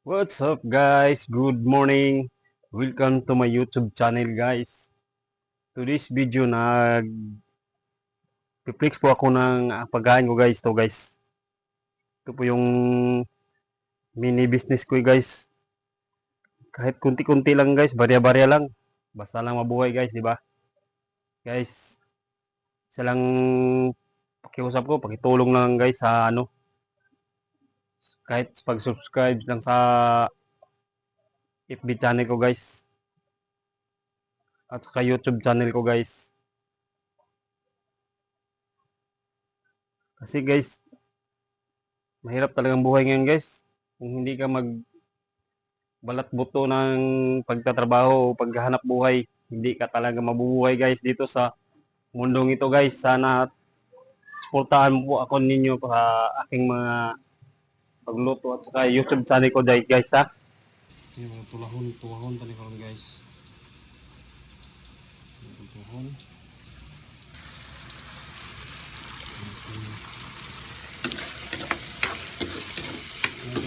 What's up guys? Good morning. Welcome to my YouTube channel guys. Today's video nag-flex po ako ng pagkain ko guys. To guys. Ito po yung mini business ko guys. Kahit kunti-kunti lang guys, barya-barya lang. Basta lang mabuhay guys, di ba? Guys, isa lang pakiusap ko, pakitulong lang guys sa kahit pag-subscribe lang sa FB channel ko guys. At sa YouTube channel ko guys. Kasi guys, mahirap talagang buhay ngayon guys. Kung hindi ka magbalat buto ng pagtatrabaho o paghahanap buhay, hindi ka talaga mabubuhay guys dito sa mundong ito guys. Sana suportahan mo po ako ninyo sa aking mga pagluto at saka YouTube channel ko guys ha. Yung mga tulahon tali karon guys. Tulahon.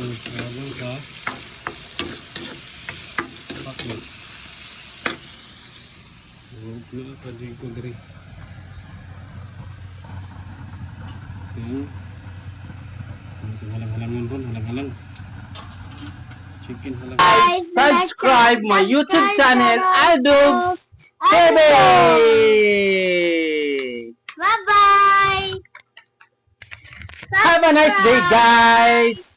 Lalo ka pakit wala pa din ko diri halang chicken halang. Subscribe my YouTube channel Adogs TV. Bye-bye! Have a nice day guys.